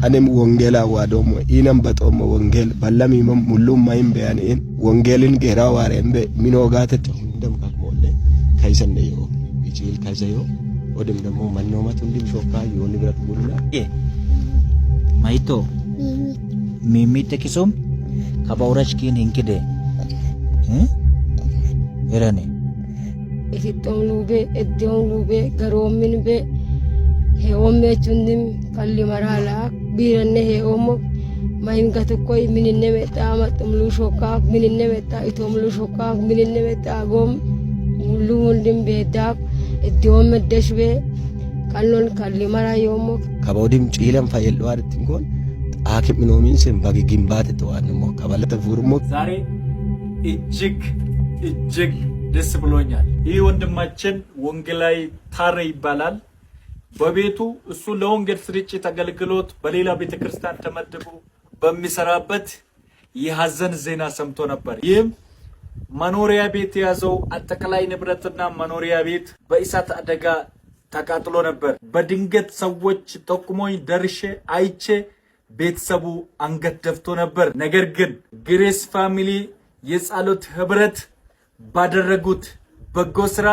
أنم وانجيلا وادوم إنم بتوم وانجيل بلامي ملوم ما ينبيانين وانجيلين غيرا وارين بمنو غاتة هندم كمولة كايسن نيو يجيل كايسيو ودم دمو منو ما تندم شوكا يوني برات بولنا ما itu mimi tekisum kabauraj kin hinkide erane Itong lube edyong lube garomin be heomme chundim kalli marala biranne heomo main gatukoi mininne meta matumlu shokak mininne meta itomlu shokak mininne meta gom mulu mundim bedak edyom medeshbe kallon kalli mara yomo kabaudim cilam fayel warit tingon akib minomin sen bagi gimbat to anmo kabalata furmo ዛሬ እጅግ ደስ ብሎኛል። ይህ ወንድማችን ወንጌላዊ ታሬ ይባላል። በቤቱ እሱ ለወንጌል ስርጭት አገልግሎት በሌላ ቤተክርስቲያን ተመድቦ በሚሰራበት የሐዘን ዜና ሰምቶ ነበር። ይህም መኖሪያ ቤት ያዘው አጠቃላይ ንብረትና መኖሪያ ቤት በእሳት አደጋ ተቃጥሎ ነበር። በድንገት ሰዎች ጠቁሞኝ ደርሼ አይቼ ቤተሰቡ አንገት ደፍቶ ነበር። ነገር ግን ግሬስ ፋሚሊ የጸሎት ህብረት ባደረጉት በጎ ስራ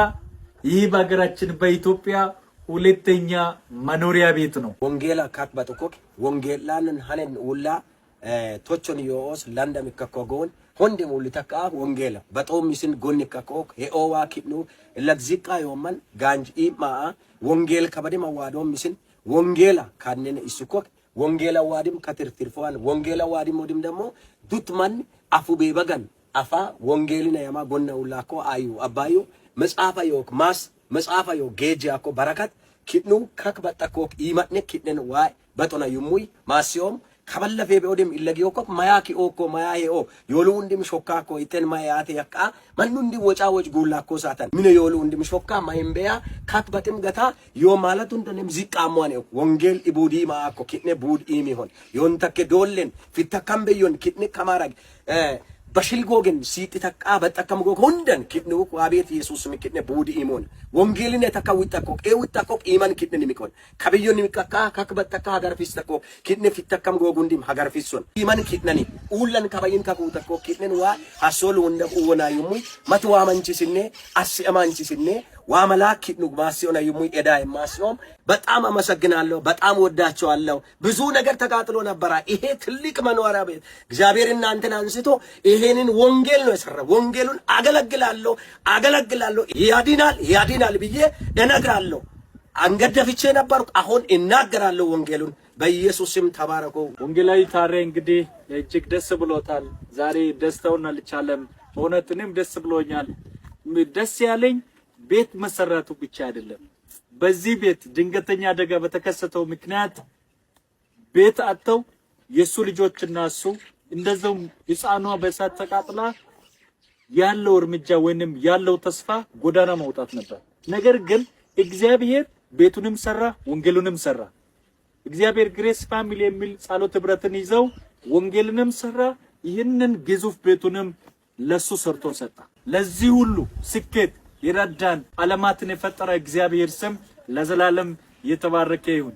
ይህ በአገራችን በኢትዮጵያ ሁለተኛ መኖሪያ ቤት ነው። ወንጌላ ካክባቶኮክ ወንጌላንን ሀነን ውላ ቶቾን ዮስ ላንዳም ከኮጎን ሆንደ ሙልተካ ወንጌላ በጦሚስን ጎን ከኮክ ሄኦዋ ኪኑ ለግዚቃ ዮማን ጋንጅ ኢማ ወንጌል ከበደ ማዋዶም ሚስን ወንጌላ ካነነ ኢሱኮክ ወንጌላ ዋዲም ከትርትርፋን ወንጌላ ዋዲም ወዲም ደሞ ዱትማን አፉ ቤበጋን አፋ ወንጌልና ያማ ጎና ውላኮ አዩ አባዩ መጽሐፋ ዮክ ማስ መጽሐፋ ዮ ጌጃኮ በረከት ኪኑ ከክበጠኮክ ኢማኔ ኪነን ዋይ በጦና ይሙይ ማሲዮም ከበለፈ በኦደም ኢለጊዮኮ ማያኪ ኦኮ ማያሄኦ ዮሉ እንዲም ሾካኮ ኢተን ማያቴ ያቃ ማኑ እንዲ ወጫወጭ ጉላኮ ሳታን ምን ዮሉ እንዲም ሾካ ማይምበያ ካክበጥም ገታ ዮ ማለቱ እንደንም ዚቃሟን ወንጌል ኢቡዲ ማአኮ ኪነ ቡድ ኢሚሆን ዮንተከ ዶለን ፊተከም በዮን ኪነ ከማራግ በሽልጎግን ሲጥተቃ በጠከም ጎግ ሁንደን ኪድኑ አቤት ኢየሱስ ምክነ ቡዲ ኢሞን ወንጌልን ተካውጣኮ ኤውጣኮ ኢማን ኪድን ሚቆን ከበዮን ሚቀካ ከክበጠካ ሀገር ፊስተኮ ኪድነ ፊተከም ጎግ እንዲም ሀገር ፊሶን ኢማን ኪድነኒ ኡለን ከበይን ከኩተኮ ኪድነን ዋ አሶሉ እንደ ወና ይሙ መትዋ መንቺስኔ አሲአማንቺስኔ ዋመላክ ኪድኑ ማሲዮና ይሙ ኤዳይ ማሲዮም በጣም አመሰግናለሁ። በጣም ወዳቸዋለሁ። ብዙ ነገር ተቃጥሎ ነበር። ይሄ ትልቅ መኖሪያ ቤት እግዚአብሔር እናንተን አንስቶ ይሄንን ወንጌል ነው የሰራው። ወንጌሉን አገለግላለሁ ያዲናል ብዬ እነግራለሁ። አንገደፍቼ ነበር። አሁን እናገራለሁ ወንጌሉን። በኢየሱስ ስም ተባረኩ። ወንጌላዊ ታሬ እንግዲህ እጅግ ደስ ብሎታል። ዛሬ ደስታውን አልቻለም። በእውነት እኔም ደስ ብሎኛል። ደስ ያለኝ ቤት መሰራቱ ብቻ አይደለም። በዚህ ቤት ድንገተኛ አደጋ በተከሰተው ምክንያት ቤት አጥተው የሱ ልጆችና እሱ እንደዛው ሕፃኗ በእሳት ተቃጥላ ያለው እርምጃ ወይንም ያለው ተስፋ ጎዳና መውጣት ነበር። ነገር ግን እግዚአብሔር ቤቱንም ሰራ፣ ወንጌሉንም ሰራ። እግዚአብሔር ግሬስ ፋሚሊ የሚል ጸሎት ህብረትን ይዘው ወንጌልንም ሰራ። ይህንን ግዙፍ ቤቱንም ለሱ ሰርቶ ሰጣ። ለዚህ ሁሉ ስኬት ይረዳን ዓለማትን የፈጠረ እግዚአብሔር ስም ለዘላለም የተባረከ ይሁን።